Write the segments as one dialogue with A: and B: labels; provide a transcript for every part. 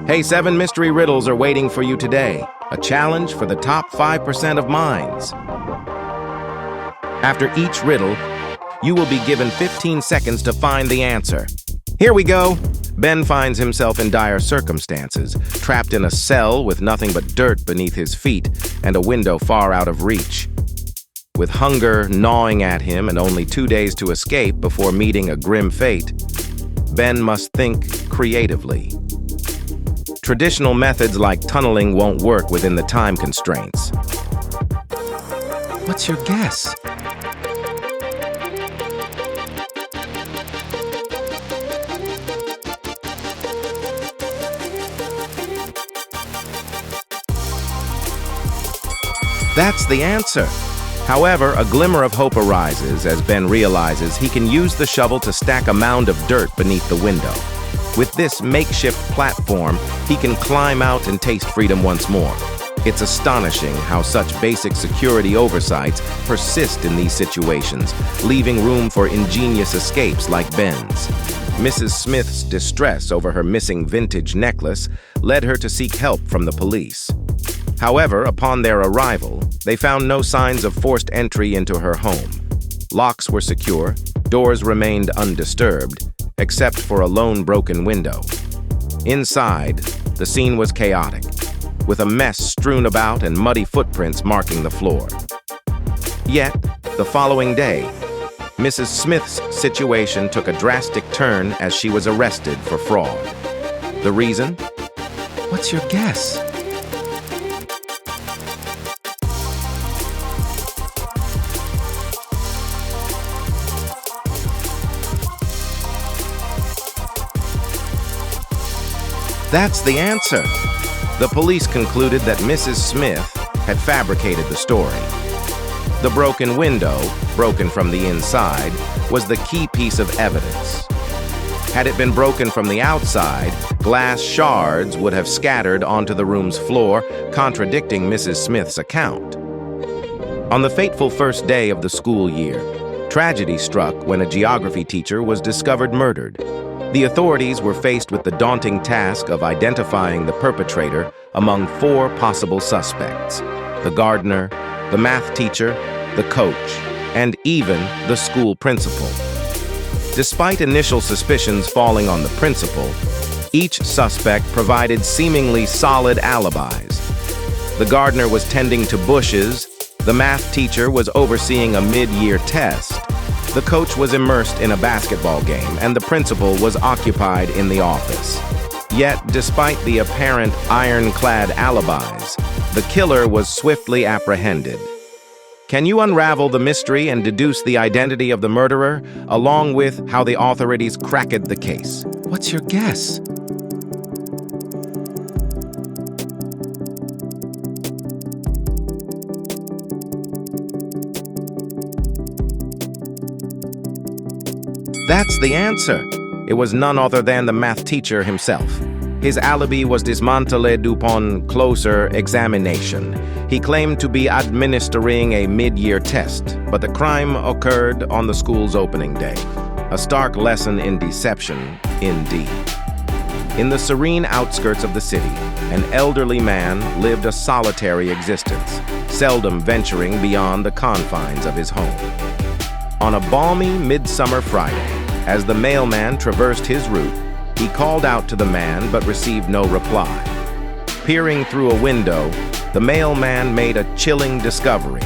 A: Hey, 7 mystery riddles are waiting for you today. A challenge for the top 5% of minds. After each riddle, you will be given 15 seconds to find the answer. Here we go. Ben finds himself in dire circumstances, trapped in a cell with nothing but dirt beneath his feet and a window far out of reach. With hunger gnawing at him and only 2 days to escape before meeting a grim fate, Ben must think creatively. Traditional methods like tunneling won't work within the time constraints. What's your guess? That's the answer. However, a glimmer of hope arises as Ben realizes he can use the shovel to stack a mound of dirt beneath the window. With this makeshift platform, he can climb out and taste freedom once more. It's astonishing how such basic security oversights persist in these situations, leaving room for ingenious escapes like Ben's. Mrs. Smith's distress over her missing vintage necklace led her to seek help from the police. However, upon their arrival, they found no signs of forced entry into her home. Locks were secure, doors remained undisturbed, except for a lone broken window. Inside, the scene was chaotic, with a mess strewn about and muddy footprints marking the floor. Yet, the following day, Mrs. Smith's situation took a drastic turn as she was arrested for fraud. The reason? What's your guess? That's the answer. The police concluded that Mrs. Smith had fabricated the story. The broken window, broken from the inside, was the key piece of evidence. Had it been broken from the outside, glass shards would have scattered onto the room's floor, contradicting Mrs. Smith's account. On the fateful first day of the school year, tragedy struck when a geography teacher was discovered murdered. The authorities were faced with the daunting task of identifying the perpetrator among 4 possible suspects: the gardener, the math teacher, the coach, and even the school principal. Despite initial suspicions falling on the principal, each suspect provided seemingly solid alibis. The gardener was tending to bushes, the math teacher was overseeing a mid-year test, the coach was immersed in a basketball game, and the principal was occupied in the office. Yet, despite the apparent ironclad alibis, the killer was swiftly apprehended. Can you unravel the mystery and deduce the identity of the murderer, along with how the authorities cracked the case? What's your guess? That's the answer. It was none other than the math teacher himself. His alibi was dismantled upon closer examination. He claimed to be administering a mid-year test, but the crime occurred on the school's opening day. A stark lesson in deception, indeed. In the serene outskirts of the city, an elderly man lived a solitary existence, seldom venturing beyond the confines of his home. On a balmy midsummer Friday, as the mailman traversed his route, he called out to the man but received no reply. Peering through a window, the mailman made a chilling discovery: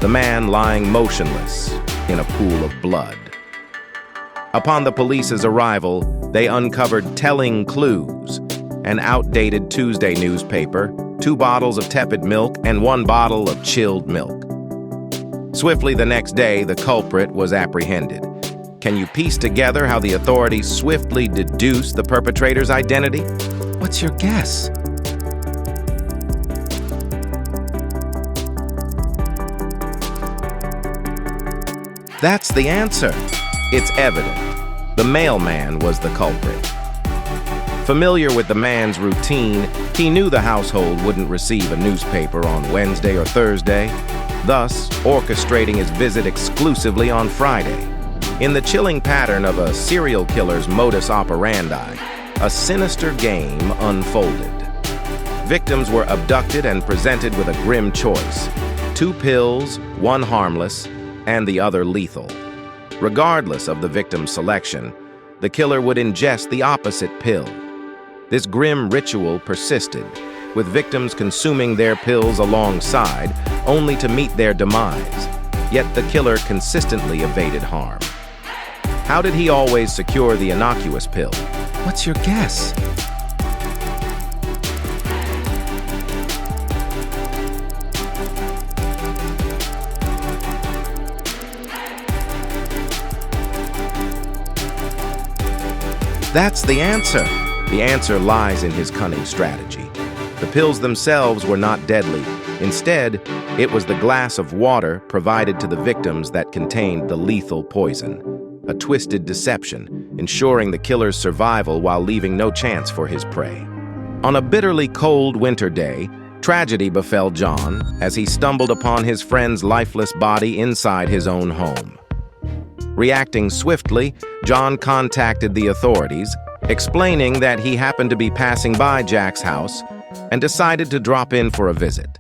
A: the man lying motionless in a pool of blood. Upon the police's arrival, they uncovered telling clues: an outdated Tuesday newspaper, 2 bottles of tepid milk, and 1 bottle of chilled milk. Swiftly the next day, the culprit was apprehended. Can you piece together how the authorities swiftly deduced the perpetrator's identity? What's your guess? That's the answer. It's evident. The mailman was the culprit. Familiar with the man's routine, he knew the household wouldn't receive a newspaper on Wednesday or Thursday, thus orchestrating his visit exclusively on Friday. In the chilling pattern of a serial killer's modus operandi, a sinister game unfolded. Victims were abducted and presented with a grim choice: 2 pills, 1 harmless, and the other lethal. Regardless of the victim's selection, the killer would ingest the opposite pill. This grim ritual persisted, with victims consuming their pills alongside, only to meet their demise. Yet the killer consistently evaded harm. How did he always secure the innocuous pill? What's your guess? That's the answer. The answer lies in his cunning strategy. The pills themselves were not deadly. Instead, it was the glass of water provided to the victims that contained the lethal poison. A twisted deception, ensuring the killer's survival while leaving no chance for his prey. On a bitterly cold winter day, tragedy befell John as he stumbled upon his friend's lifeless body inside his own home. Reacting swiftly, John contacted the authorities, explaining that he happened to be passing by Jack's house and decided to drop in for a visit.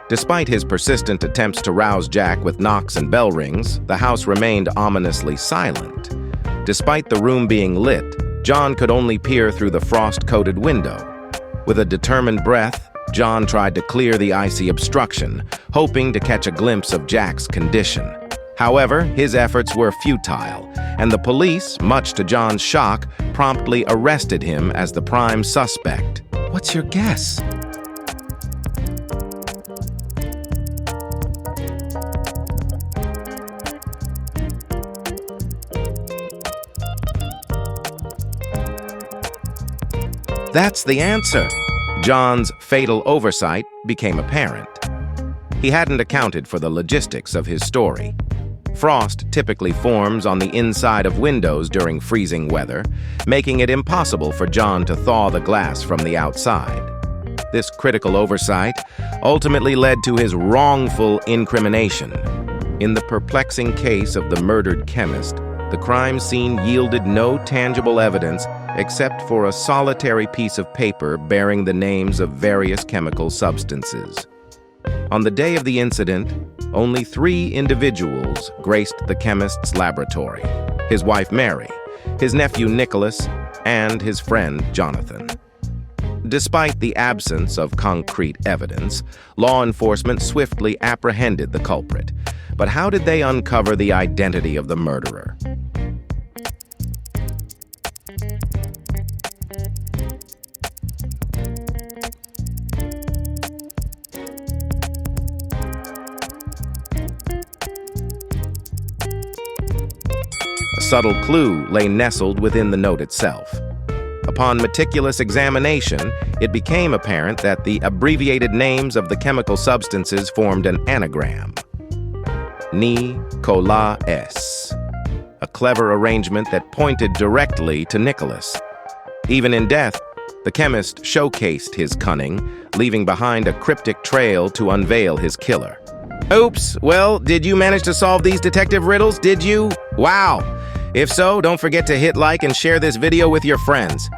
A: Despite his persistent attempts to rouse Jack with knocks and bell rings, the house remained ominously silent. Despite the room being lit, John could only peer through the frost-coated window. With a determined breath, John tried to clear the icy obstruction, hoping to catch a glimpse of Jack's condition. However, his efforts were futile, and the police, much to John's shock, promptly arrested him as the prime suspect. What's your guess? That's the answer. John's fatal oversight became apparent. He hadn't accounted for the logistics of his story. Frost typically forms on the inside of windows during freezing weather, making it impossible for John to thaw the glass from the outside. This critical oversight ultimately led to his wrongful incrimination. In the perplexing case of the murdered chemist, the crime scene yielded no tangible evidence except for a solitary piece of paper bearing the names of various chemical substances. On the day of the incident, only 3 individuals graced the chemist's laboratory: his wife Mary, his nephew Nicholas, and his friend Jonathan. Despite the absence of concrete evidence, law enforcement swiftly apprehended the culprit. But how did they uncover the identity of the murderer? A subtle clue lay nestled within the note itself. Upon meticulous examination, it became apparent that the abbreviated names of the chemical substances formed an anagram. Ni-Cola-S. A clever arrangement that pointed directly to Nicholas. Even in death, the chemist showcased his cunning, leaving behind a cryptic trail to unveil his killer. Oops, well, did you manage to solve these detective riddles, did you? Wow! If so, don't forget to hit like and share this video with your friends.